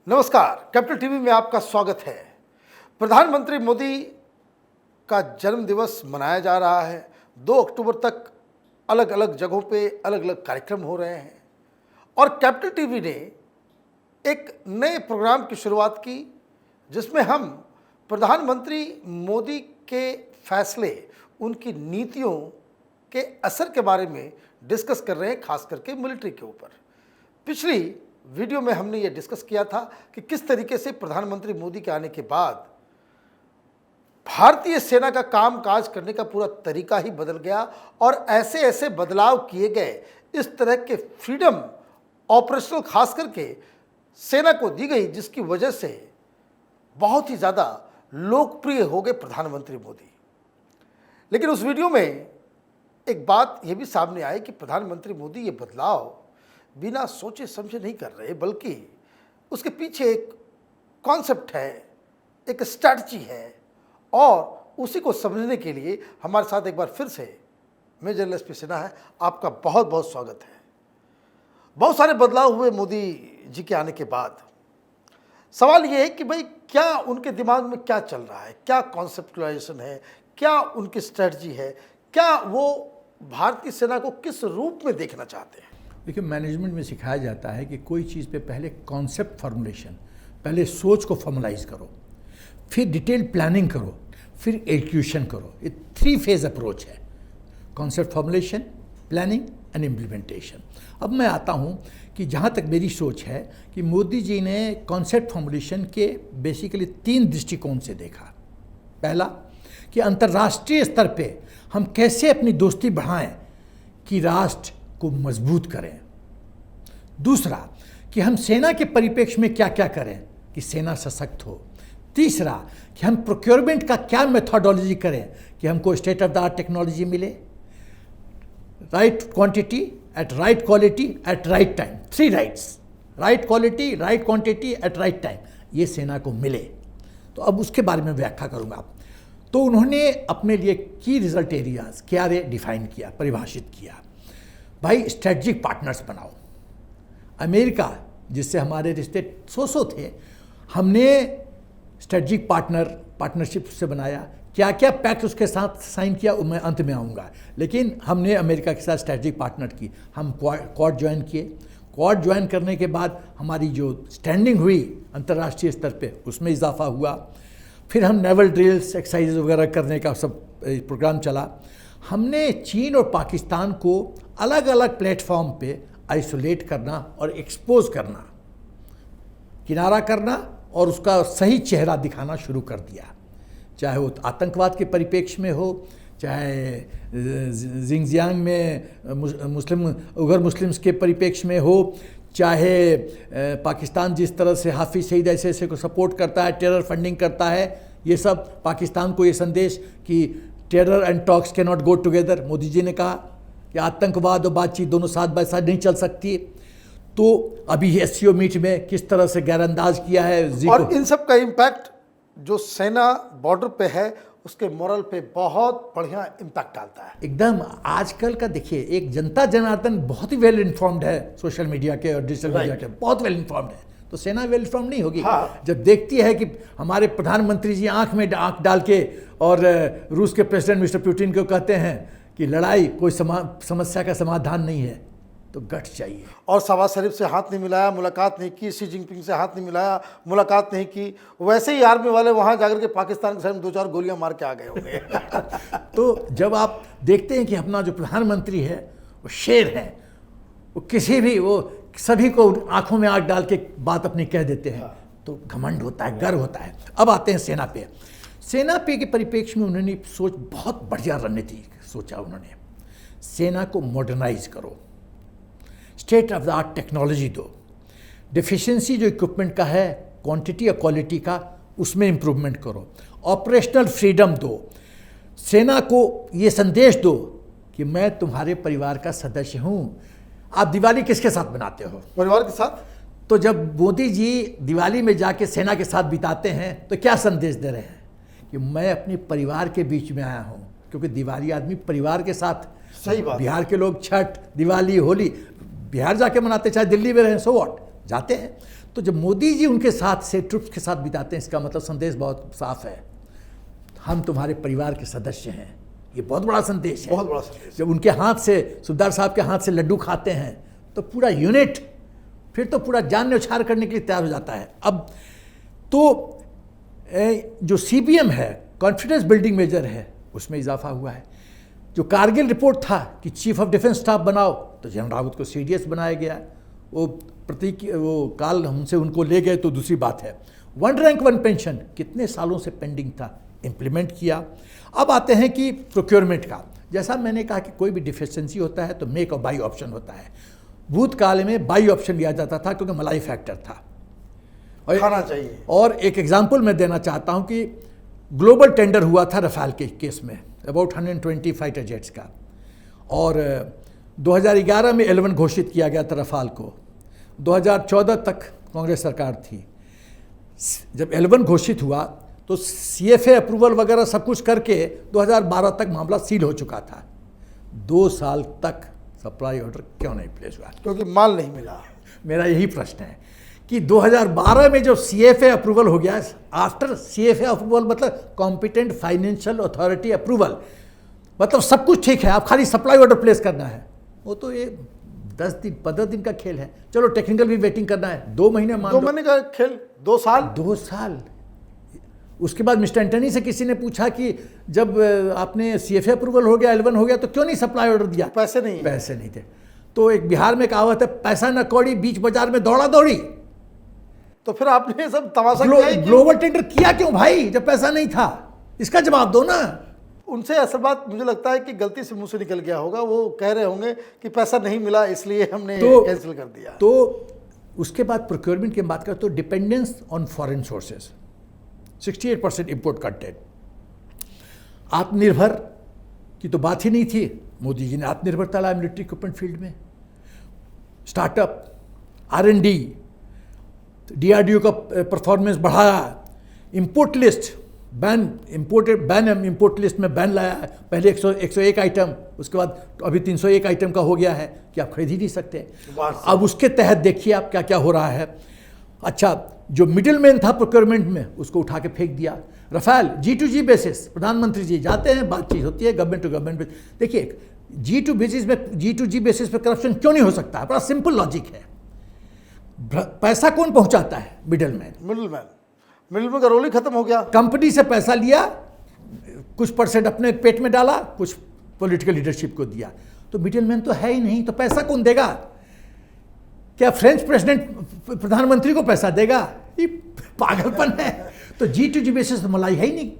नमस्कार, capital TV में आपका स्वागत है। प्रधानमंत्री मोदी का जन्म दिवस मनाया जा रहा है। 2 अक्टूबर तक अलग अलग जगहों पे अलग अलग कार्यक्रम हो रहे हैं और कैपिटल टीवी ने एक नए प्रोग्राम की शुरुआत की जिसमें हम प्रधानमंत्री मोदी के फैसले, उनकी नीतियों के असर के बारे में डिस्कस कर रहे हैं, खास करके मिलिट्री के ऊपर। पिछली वीडियो में हमने ये डिस्कस किया था कि किस तरीके से प्रधानमंत्री मोदी के आने के बाद भारतीय सेना का कामकाज करने का पूरा तरीका ही बदल गया और ऐसे ऐसे बदलाव किए गए, इस तरह के फ्रीडम ऑपरेशनल खास करके सेना को दी गई, जिसकी वजह से बहुत ही ज़्यादा लोकप्रिय हो गए प्रधानमंत्री मोदी। लेकिन उस वीडियो में एक बात यह भी सामने आई कि प्रधानमंत्री मोदी ये बदलाव बिना सोचे समझे नहीं कर रहे, बल्कि उसके पीछे एक कॉन्सेप्ट है, एक स्ट्रैटेजी है और उसी को समझने के लिए हमारे साथ एक बार फिर से मेजर एसपी सिन्हा है। आपका बहुत बहुत स्वागत है। बहुत सारे बदलाव हुए मोदी जी के आने के बाद। सवाल ये है कि भाई क्या उनके दिमाग में क्या चल रहा है, क्या कॉन्सेप्चुलाइजेशन है, क्या उनकी स्ट्रैटेजी है, क्या वो भारतीय सेना को किस रूप में देखना चाहते हैं। देखिए, मैनेजमेंट में सिखाया जाता है कि कोई चीज़ पे पहले कॉन्सेप्ट फॉर्मुलेशन, पहले सोच को फॉर्मलाइज करो, फिर डिटेल प्लानिंग करो, फिर एग्जीक्यूशन करो। ये 3 फेज अप्रोच है: concept formulation, planning and implementation. अब मैं आता हूँ कि जहाँ तक मेरी सोच है कि मोदी जी ने कॉन्सेप्ट फॉर्मुलेशन के बेसिकली 3 दृष्टिकोण से देखा। पहला कि अंतर्राष्ट्रीय स्तर पे हम कैसे अपनी दोस्ती बढ़ाएं कि राष्ट्र को मजबूत करें। दूसरा कि हम सेना के परिप्रेक्ष्य में क्या क्या करें कि सेना सशक्त हो। तीसरा कि हम प्रोक्योरमेंट का क्या मेथोडोलॉजी करें कि हमको state of the art technology मिले, right quantity at right quality at right time. 3 rights: right quality, right quantity at right time, ये सेना को मिले। तो अब उसके बारे में व्याख्या करूंगा। तो उन्होंने अपने लिए की रिजल्ट एरियाज क्या डिफाइन किया, परिभाषित किया। भाई, स्ट्रेटजिक पार्टनर्स बनाओ। अमेरिका जिससे हमारे रिश्ते सौ थे, हमने स्ट्रेटजिक पार्टनरशिप से बनाया। क्या क्या पैक्ट उसके साथ साइन किया मैं अंत में आऊँगा, लेकिन हमने अमेरिका के साथ स्ट्रेटजिक पार्टनर की। हम क्वाड ज्वाइन किए। क्वाड ज्वाइन करने के बाद हमारी जो स्टैंडिंग हुई अंतर्राष्ट्रीय स्तर पे, उसमें इजाफा हुआ। फिर हम नेवल ड्रिल्स, एक्सरसाइज वगैरह करने का सब प्रोग्राम चला। हमने चीन और पाकिस्तान को अलग अलग प्लेटफॉर्म पे आइसोलेट करना और एक्सपोज करना, किनारा करना और उसका सही चेहरा दिखाना शुरू कर दिया। चाहे वो आतंकवाद के परिप्रेक्ष्य में हो, चाहे जिंगजियांग में उइगर मुस्लिम्स के परिप्रेक्ष्य में हो, चाहे पाकिस्तान जिस तरह से हाफिज सईद ऐसे को सपोर्ट करता है, टेरर फंडिंग करता है। ये सब पाकिस्तान को ये संदेश कि terror and talks can not go together. Modi ji ने कहा कि आतंकवाद और बातचीत दोनों साथ बाय साथ नहीं चल सकती। तो अभी एससीओ मीट में किस तरह से गैरअंदाज किया है और इन सब का इम्पैक्ट जो सेना बॉर्डर पे है उसके मोरल पे बहुत बढ़िया इम्पैक्ट डालता है। एकदम। आजकल का देखिए, एक जनता जनार्दन बहुत ही वेल इन्फॉर्म्ड है, सोशल मीडिया के और डिजिटल मीडिया के बहुत वेल इन्फॉर्म्ड है। तो सेना वेल इन्फॉर्म्ड नहीं होगी? हाँ। जब देखती है कि हमारे प्रधानमंत्री जी आंख में आंख डाल के और रूस के प्रेसिडेंट मिस्टर पुतिन को कहते हैं कि लड़ाई कोई समस्या का समाधान नहीं है, तो गट चाहिए। और शहबाज शरीफ से हाथ नहीं मिलाया, मुलाकात नहीं की, शी जिनपिंग से हाथ नहीं मिलाया, मुलाकात नहीं की। वैसे ही आर्मी वाले वहाँ जाकर के पाकिस्तान के साथ 2-4 गोलियां मार के आ गए होंगे। तो जब आप देखते हैं कि अपना जो प्रधानमंत्री है वो शेर है, वो किसी भी, वो सभी को आंखों में आंख डाल के बात अपनी कह देते हैं, तो घमंड होता है, गर्व होता है। अब आते हैं सेना पे। सेना पे के परिप्रेक्ष्य में उन्होंने सोच, बहुत बढ़िया रणनीति सोचा उन्होंने। सेना को मॉडर्नाइज करो, state of the art technology दो, डिफिशिएंसी जो इक्विपमेंट का है, क्वांटिटी और क्वालिटी का, उसमें इंप्रूवमेंट करो, ऑपरेशनल फ्रीडम दो। सेना को ये संदेश दो कि मैं तुम्हारे परिवार का सदस्य हूँ। आप दिवाली किसके साथ बनाते हो? परिवार के साथ। तो जब मोदी जी दिवाली में जाके सेना के साथ बिताते हैं तो क्या संदेश दे रहे हैं कि मैं अपने परिवार के बीच में आया हूँ, क्योंकि दिवाली आदमी परिवार के साथ। सही बात। बिहार के लोग छठ, दिवाली, होली बिहार जाके मनाते, चाहे दिल्ली में रहें, सो व्हाट, जाते हैं। तो जब मोदी जी उनके साथ से ट्रुप्स के साथ बिताते हैं, इसका मतलब संदेश बहुत साफ है, हम तुम्हारे परिवार के सदस्य हैं। ये बहुत बड़ा संदेश है, बहुत बड़ा संदेश। जब उनके हाथ से, सुबदार साहब के हाथ से लड्डू खाते हैं तो पूरा यूनिट फिर तो पूरा जान न्यौछावर करने के लिए तैयार हो जाता है। अब तो जो CBM है, कॉन्फिडेंस बिल्डिंग मेजर है, उसमें इजाफा हुआ है। जो कारगिल रिपोर्ट था कि चीफ ऑफ डिफेंस स्टाफ बनाओ, तो जनरल रावत को CDS बनाया गया। वो प्रतीक, वो काल हमसे उनको ले गए तो दूसरी बात है। 1 रैंक 1 पेंशन कितने सालों से पेंडिंग था, इम्प्लीमेंट किया। अब आते हैं कि प्रोक्योरमेंट का, जैसा मैंने कहा कि कोई भी डिफिशिएंसी होता है तो मेक और बाई ऑप्शन होता है। भूतकाल में बाई ऑप्शन लिया जाता था क्योंकि मलाई फैक्टर था और खाना चाहिए। और एक एग्जांपल मैं देना चाहता हूं कि ग्लोबल टेंडर हुआ था रफाल के केस में, अबाउट 120 फाइटर जेट्स का, और 2011 में 11 घोषित किया गया था रफाल को। 2014 तक कांग्रेस सरकार थी। जब 11 घोषित हुआ तो CFA अप्रूवल वगैरह सब कुछ करके 2012 तक मामला सील हो चुका था। 2 साल तक सप्लाई ऑर्डर क्यों नहीं प्लेस हुआ? क्योंकि माल नहीं मिला। मेरा यही प्रश्न है कि 2012 में जो CFA अप्रूवल हो गया, आफ्टर CFA अप्रूवल मतलब कॉम्पिटेंट फाइनेंशियल अथॉरिटी अप्रूवल, मतलब सब कुछ ठीक है, आप खाली सप्लाई ऑर्डर प्लेस करना है। वो तो ये 10 दिन 15 दिन का खेल है। चलो टेक्निकल भी वेटिंग करना है, 2 महीने मान लो। 2 महीने का खेल, 2 साल। 2 साल। उसके बाद मिस्टर एंटनी से किसी ने पूछा कि जब आपने CFA अप्रूवल हो गया, 11 हो गया, तो क्यों नहीं सप्लाई ऑर्डर दिया? पैसे नहीं, पैसे नहीं थे। तो एक बिहार में कहावत है, पैसा न कौड़ी बीच बाजार में दौड़ा दौड़ी। तो फिर आपने सब तमाशा किया ही क्यों? ग्लोबल टेंडर किया क्यों भाई जब पैसा नहीं था? इसका जवाब दो ना। उनसे असल बात मुझे लगता है कि गलती से मुंह से निकल गया होगा। वो कह रहे होंगे कि पैसा नहीं मिला इसलिए हमने कैंसिल कर दिया। तो उसके बाद प्रोक्योरमेंट की बात करें तो dependence on foreign sources, 68% import content. आत्मनिर्भर की तो बात ही नहीं थी। मोदी जी ने आत्मनिर्भरता लाया मिलिट्री इक्विपमेंट फील्ड में, स्टार्टअप, R&D, DRDO का परफॉर्मेंस बढ़ाया, इंपोर्ट लिस्ट इंपोर्ट लिस्ट में बैन लाया है। पहले 101 आइटम, उसके बाद अभी 301 आइटम का हो गया है कि आप खरीद ही नहीं सकते। अब उसके तहत देखिए आप क्या क्या हो रहा है। अच्छा, जो मिडिल मैन था प्रोक्योरमेंट में, उसको उठा के फेंक दिया। रफाल G2G बेसिस, प्रधानमंत्री जी जाते हैं, बातचीत होती है गवर्नमेंट टू गवर्नमेंट। देखिए G2G बेसिस पे करप्शन क्यों नहीं हो सकता है? बड़ा सिंपल लॉजिक है। पैसा कौन पहुंचाता है? मिडिलमैन का रोल ही खत्म हो गया। कंपनी से पैसा लिया, कुछ % अपने पेट में डाला, कुछ पॉलिटिकल लीडरशिप को दिया। तो मिडिलमैन तो है ही नहीं, तो पैसा कौन देगा? क्या फ्रेंच प्रेसिडेंट प्रधानमंत्री को पैसा देगा? ये पागलपन है। तो G2G बेसिस तो मलाई है ही नहीं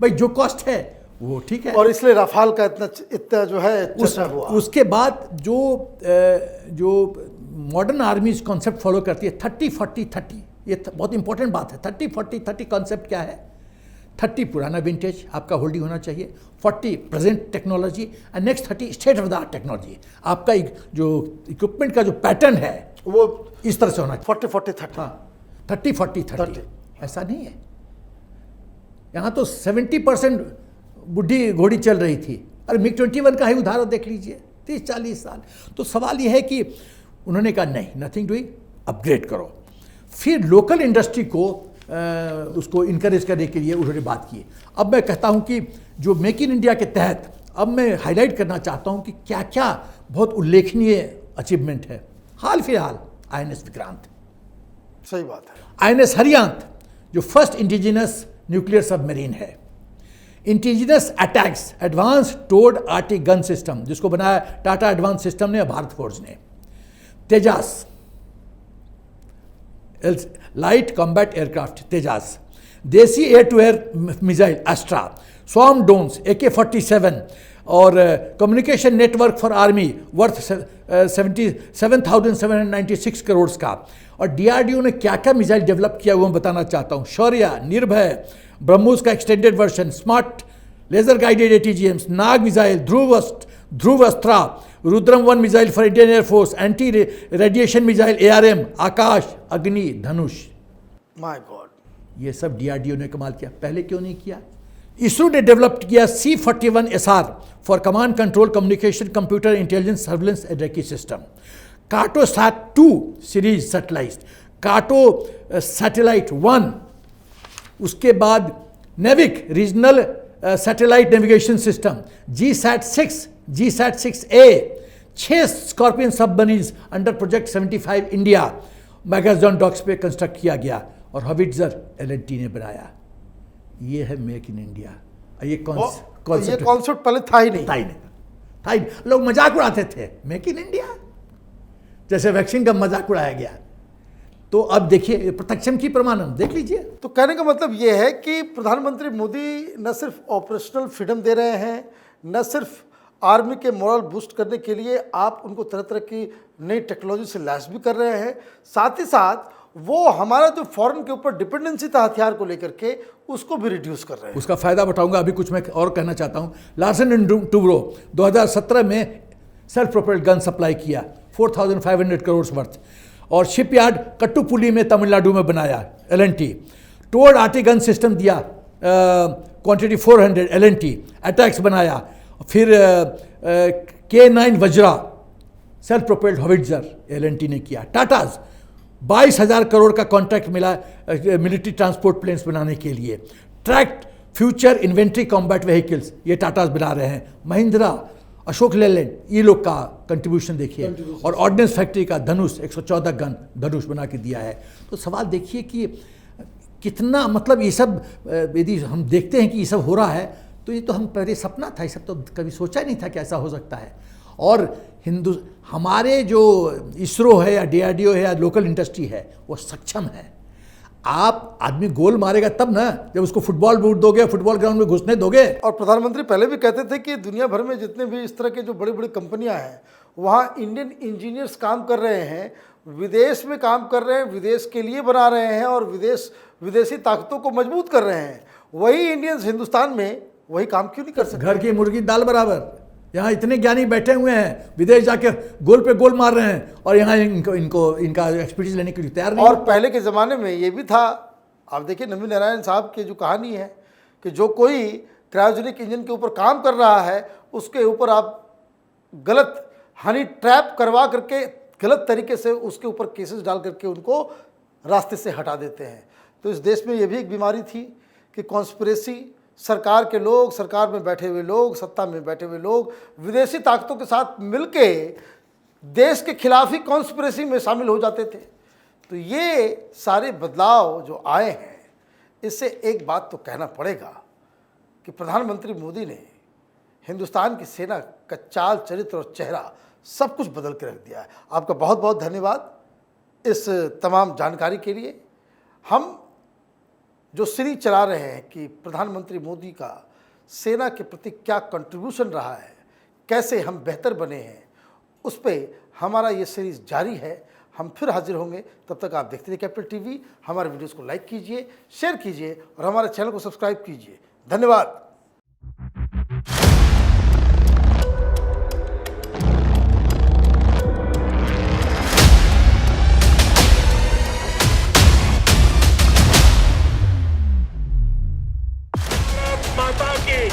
भाई, जो कॉस्ट है वो ठीक है। और इसलिए रफाल का इतना जो है चर्चा हुआ। उसके बाद जो मॉडर्न आर्मीज कॉन्सेप्ट फॉलो करती है 30-40-30, ये बहुत इंपॉर्टेंट बात है। 30-40-30 कॉन्सेप्ट क्या है? 30 पुराना विंटेज आपका होल्डिंग होना चाहिए, 40 present technology and next 30 state of the art technology. आपका जो इक्विपमेंट का जो पैटर्न है वो इस तरह से होना चाहिए। 40-40-30। हाँ, 30-40-30 ऐसा नहीं है। यहाँ तो 70% बुढ़ी घोड़ी चल रही थी। अरे MiG-21 का ही उदाहरण देख लीजिए, 30-40 साल। तो सवाल यह है कि उन्होंने कहा नहीं, नथिंग डूइंग, अपग्रेड करो। फिर लोकल इंडस्ट्री को उसको इनकरेज करने के लिए उन्होंने बात की। अब मैं कहता हूं कि जो मेक इन इंडिया के तहत अब मैं हाईलाइट करना चाहता हूं कि क्या क्या बहुत उल्लेखनीय अचीवमेंट है। हाल फिलहाल INS विक्रांत, सही बात है। INS हरियांत जो फर्स्ट इंडिजिनस न्यूक्लियर सबमरीन है। इंडिजिनस अटैक्स एडवांस टोर्ड आर्टिक गन सिस्टम, जिसको बनाया टाटा एडवांस सिस्टम ने, भारत फोर्स ने। Tejas light combat aircraft Tejas, देसी air to air missile Astra, swarm drones AK-47 और communication network for army worth 77,796 crore का। और DRDO ने क्या क्या मिसाइल डेवलप किया वो मैं बताना चाहता हूँ। शौर्य, निर्भय, ब्रह्मोस का extended version, smart laser guided ATGMs, Nag missile, Dhruvastra, Rudram 1 missile for Indian air force, anti radiation missile ARM, Akash, Agni, Dhanush. My God, ये सब DRDO ने कमाल किया। पहले क्यों नहीं किया? इसरो ने डेवलप किया C-41SR for command control communication computer intelligence surveillance and recce system. Cartosat 2 series satellite, काटो सैटेलाइट 1, उसके बाद NavIC regional satellite navigation system, GSAT-6A, 6 Scorpene submarines under project 75 India Mazagon docks पे कंस्ट्रक्ट किया गया, और हॉविट्जर L&T ने बनाया। ये है मेक इन इंडिया। ये ये कॉन्सेप्ट कॉन्सेप्ट पहले था ही नहीं। था ही नहीं। लोग मजाक उड़ाते थे, मेक इन इंडिया, जैसे वैक्सीन का मजाक उड़ाया गया। तो अब देखिए प्रत्यक्षम की प्रमाणन देख लीजिए। तो कहने का मतलब ये है कि प्रधानमंत्री मोदी न सिर्फ ऑपरेशनल फ्रीडम दे रहे हैं, न सिर्फ आर्मी के मोरल बूस्ट करने के लिए आप उनको तरह तरह की नई टेक्नोलॉजी से लैस भी कर रहे हैं, साथ ही साथ वो हमारा जो फॉरेन के ऊपर डिपेंडेंसी था हथियार को लेकर के, उसको भी रिड्यूस कर रहे हैं। उसका फायदा बताऊंगा। अभी कुछ मैं और कहना चाहता हूं। लार्सन एंड टूब्रो 2017 में सेल्फ प्रोपेल्ड गन सप्लाई किया 4,500 करोड़ वर्थ, और शिपयार्ड कट्टुपुली में तमिलनाडु में बनाया L&T। टोर्ड आर्टी गन सिस्टम दिया क्वांटिटी 400 L&T, अटैक्स बनाया। फिर K9 Vajra self propelled howitzer L&T ने किया। टाटाज 22,000 करोड़ का कॉन्ट्रैक्ट मिला मिलिट्री ट्रांसपोर्ट प्लेन्स बनाने के लिए। Tract future inventory combat vehicles ये टाटाज बना रहे हैं। महिंद्रा, अशोक लेलैंड, ये लोग का कंट्रीब्यूशन देखिए। और ऑर्डिनेंस फैक्ट्री का धनुष 114 गन धनुष बना के दिया है। तो सवाल देखिए कि कितना, मतलब ये सब यदि हम देखते हैं कि ये सब हो रहा है, तो ये तो हम पहले सपना था, ये सब तो कभी सोचा नहीं था कि ऐसा हो सकता है। और हमारे जो इसरो है या DRDO है या लोकल इंडस्ट्री है, वो सक्षम है। आप आदमी गोल मारेगा तब ना, जब उसको फुटबॉल बूट दोगे, फुटबॉल ग्राउंड में घुसने दोगे। और प्रधानमंत्री पहले भी कहते थे कि दुनिया भर में जितने भी इस तरह के जो बड़ी बड़ी कंपनियां हैं, वहाँ इंडियन इंजीनियर्स काम कर रहे हैं, विदेश में काम कर रहे हैं, विदेश के लिए बना रहे हैं और विदेशी ताकतों को मजबूत कर रहे हैं। वही इंडियंस हिंदुस्तान में वही काम क्यों नहीं कर सकते? घर की मुर्गी दाल बराबर। यहाँ इतने ज्ञानी बैठे हुए हैं, विदेश जाके गोल पे गोल मार रहे हैं, और यहाँ इनका एक्सपर्टीज लेने के लिए तैयार नहीं। और पहले के ज़माने में ये भी था, आप देखिए नवीन नारायण साहब की जो कहानी है कि जो कोई क्रायोजेनिक इंजन के ऊपर काम कर रहा है, उसके ऊपर आप गलत हनी ट्रैप करवा करके गलत तरीके से उसके ऊपर केसेस डाल करके उनको रास्ते से हटा देते हैं। तो इस देश में ये भी एक बीमारी थी कि कॉन्स्पिरेसी, सरकार के लोग, सरकार में बैठे हुए लोग, सत्ता में बैठे हुए लोग विदेशी ताकतों के साथ मिलके देश के खिलाफ ही कॉन्स्पिरेसी में शामिल हो जाते थे। तो ये सारे बदलाव जो आए हैं, इससे एक बात तो कहना पड़ेगा कि प्रधानमंत्री मोदी ने हिंदुस्तान की सेना का चाल, चरित्र और चेहरा सब कुछ बदल के रख दिया है। आपका बहुत बहुत धन्यवाद इस तमाम जानकारी के लिए। हम जो सीरीज चला रहे हैं कि प्रधानमंत्री मोदी का सेना के प्रति क्या कंट्रीब्यूशन रहा है, कैसे हम बेहतर बने हैं, उस पर हमारा ये सीरीज़ जारी है। हम फिर हाजिर होंगे, तब तक आप देखते रहिए कैपिटल टीवी। हमारे वीडियोस को लाइक कीजिए, शेयर कीजिए और हमारे चैनल को सब्सक्राइब कीजिए। धन्यवाद। माता की